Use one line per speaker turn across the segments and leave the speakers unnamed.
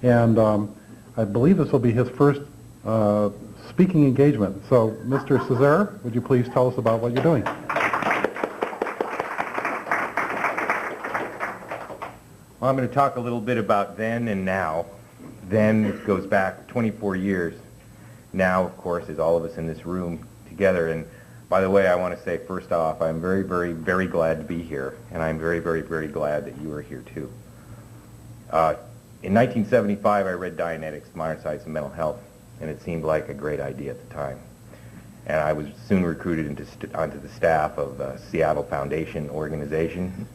And I believe this will be his first speaking engagement. So, Mr. Cecere, would you please tell us about what you're doing?
Well, I'm going to talk a little bit about then and now. Then goes back 24 years. Now, of course, is all of us in this room together. And by the way, I want to say first off, I'm very, very, very glad to be here. And I'm very, very, very glad that you are here too. In 1975, I read Dianetics, Modern Science and Mental Health, and it seemed like a great idea at the time. And I was soon recruited onto the staff of the Seattle Foundation organization.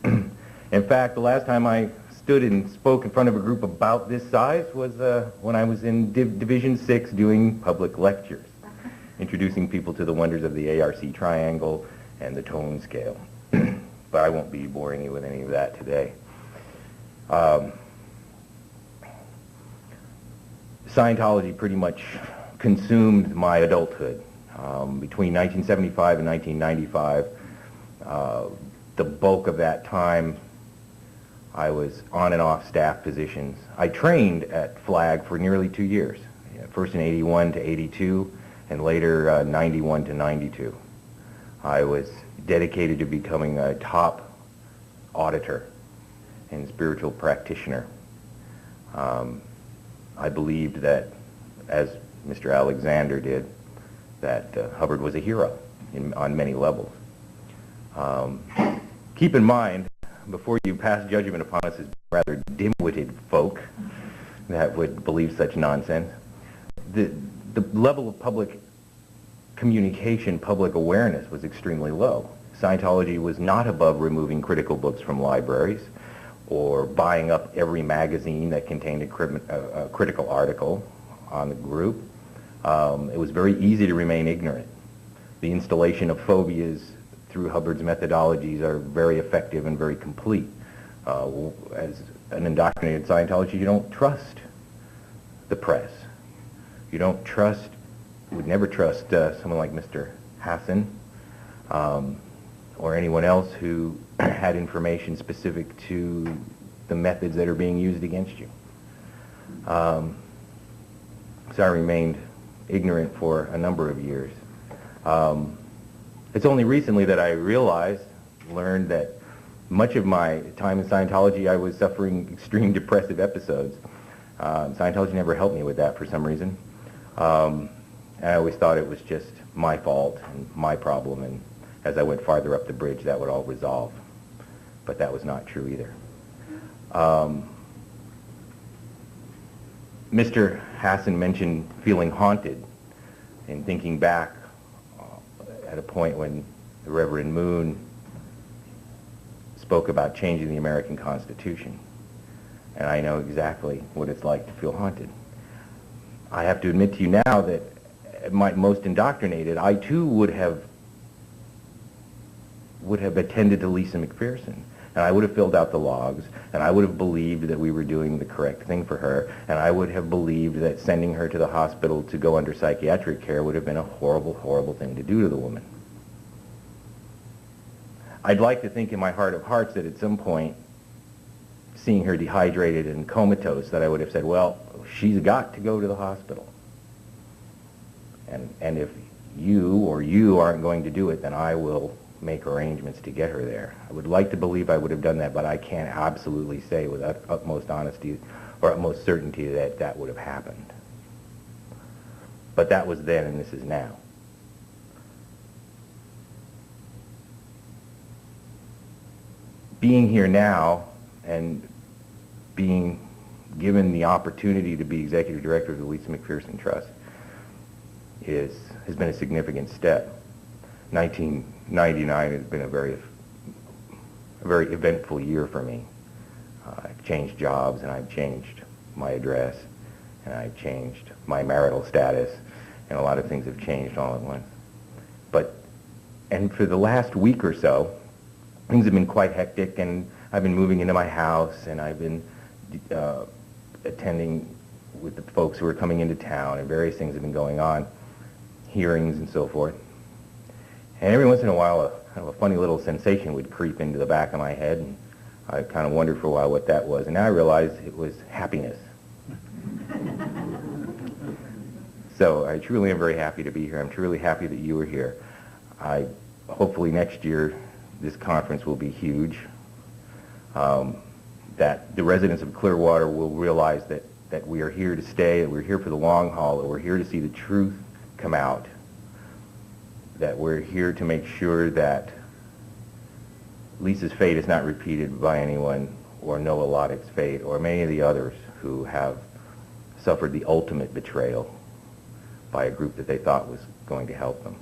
In fact, the last time I stood and spoke in front of a group about this size was when I was in Division 6 doing public lectures, introducing people to the wonders of the ARC triangle and the tone scale. But I won't be boring you with any of that today. Scientology pretty much consumed my adulthood. Between 1975 and 1995, the bulk of that time I was on and off staff positions. I trained at FLAG for nearly 2 years, first in 81 to 82, and later 91 to 92. I was dedicated to becoming a top auditor and spiritual practitioner. I believed that, as Mr. Alexander did, that Hubbard was a hero on many levels. Keep in mind, before you pass judgment upon us as rather dim-witted folk that would believe such nonsense, the level of public communication, public awareness was extremely low. Scientology was not above removing critical books from libraries or buying up every magazine that contained a critical article on the group. It was very easy to remain ignorant. The installation of phobias through Hubbard's methodologies are very effective and very complete. As an indoctrinated Scientologist, you don't trust the press. You don't trust, would never trust someone like Mr. Hassan or anyone else who had information specific to the methods that are being used against you. So I remained ignorant for a number of years. It's only recently that I learned that much of my time in Scientology I was suffering extreme depressive episodes. Scientology never helped me with that for some reason. And I always thought it was just my fault and my problem, and as I went farther up the bridge that would all resolve. But that was not true either. Mr. Hassan mentioned feeling haunted and thinking back at a point when the Reverend Moon spoke about changing the American Constitution. And I know exactly what it's like to feel haunted. I have to admit to you now that at my most indoctrinated, I too would have attended to Lisa McPherson. And I would have filled out the logs, and I would have believed that we were doing the correct thing for her, and I would have believed that sending her to the hospital to go under psychiatric care would have been a horrible, horrible thing to do to the woman. I'd like to think in my heart of hearts that at some point, seeing her dehydrated and comatose, that I would have said, well, she's got to go to the hospital. And if you aren't going to do it, then I will make arrangements to get her there. I would like to believe I would have done that, but I can't absolutely say with utmost honesty or utmost certainty that that would have happened. But that was then, and this is now. Being here now and being given the opportunity to be executive director of the Lisa McPherson Trust has been a significant step. 1999 has been a very eventful year for me. I've changed jobs, and I've changed my address, and I've changed my marital status, and a lot of things have changed all at once. And for the last week or so, things have been quite hectic, and I've been moving into my house, and I've been attending with the folks who are coming into town, and various things have been going on, hearings and so forth. And every once in a while, a funny little sensation would creep into the back of my head, and I kind of wondered for a while what that was. And now I realize it was happiness. So I truly am very happy to be here. I'm truly happy that you are here. Hopefully next year this conference will be huge, that the residents of Clearwater will realize that we are here to stay, that we're here for the long haul, that we're here to see the truth come out, that we're here to make sure that Lisa's fate is not repeated by anyone, or Noah Loddick's fate, or many of the others who have suffered the ultimate betrayal by a group that they thought was going to help them.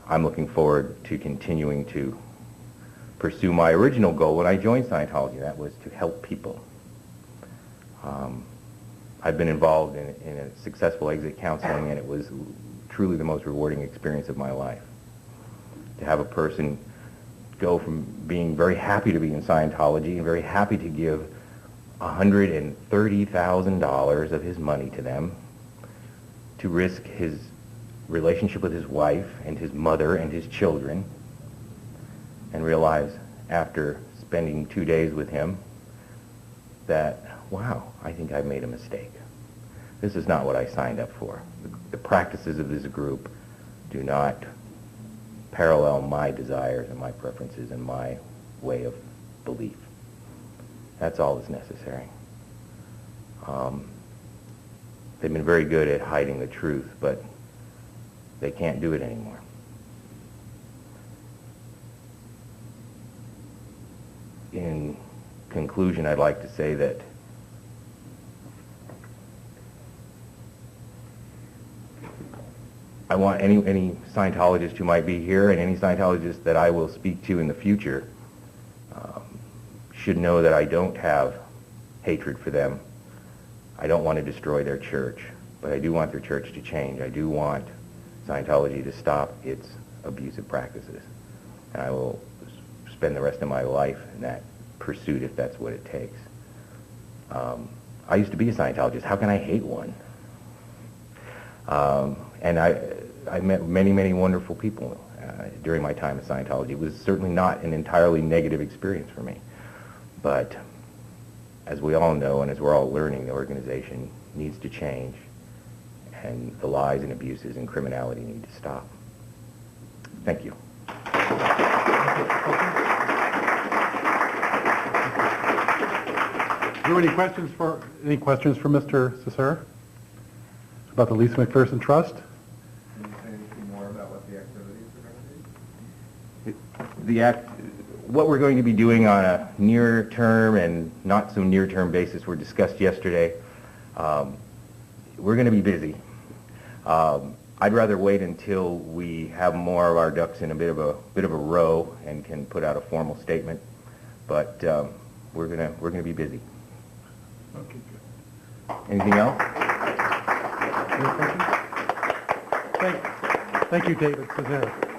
I'm looking forward to continuing to pursue my original goal when I joined Scientology. That was to help people. I've been involved in a successful exit counseling, and it was truly the most rewarding experience of my life. To have a person go from being very happy to be in Scientology and very happy to give $130,000 of his money to them, to risk his relationship with his wife and his mother and his children, and realize after spending 2 days with him that, wow, I think I've made a mistake. This is not what I signed up for. The practices of this group do not parallel my desires and my preferences and my way of belief. That's all that's necessary. They've been very good at hiding the truth, but they can't do it anymore. In conclusion, I'd like to say that I want any Scientologist who might be here and any Scientologist that I will speak to in the future should know that I don't have hatred for them. I don't want to destroy their church, but I do want their church to change. I do want Scientology to stop its abusive practices. And I will spend the rest of my life in that pursuit if that's what it takes. I used to be a Scientologist. How can I hate one? And I met many, many wonderful people during my time at Scientology. It was certainly not an entirely negative experience for me. But as we all know, and as we're all learning, the organization needs to change, and the lies and abuses and criminality need to stop. Thank you.
Do you have any questions for Mr. Cecere about the Lisa McPherson Trust?
Can you say anything more about what the activities are going to be?
What we're going to be doing on a near-term and not so near-term basis were discussed yesterday. We're going to be busy. I'd rather wait until we have more of our ducks in a bit of a row and can put out a formal statement. But we're gonna be busy.
Okay, good.
Anything else?
Thank you, David Cecere.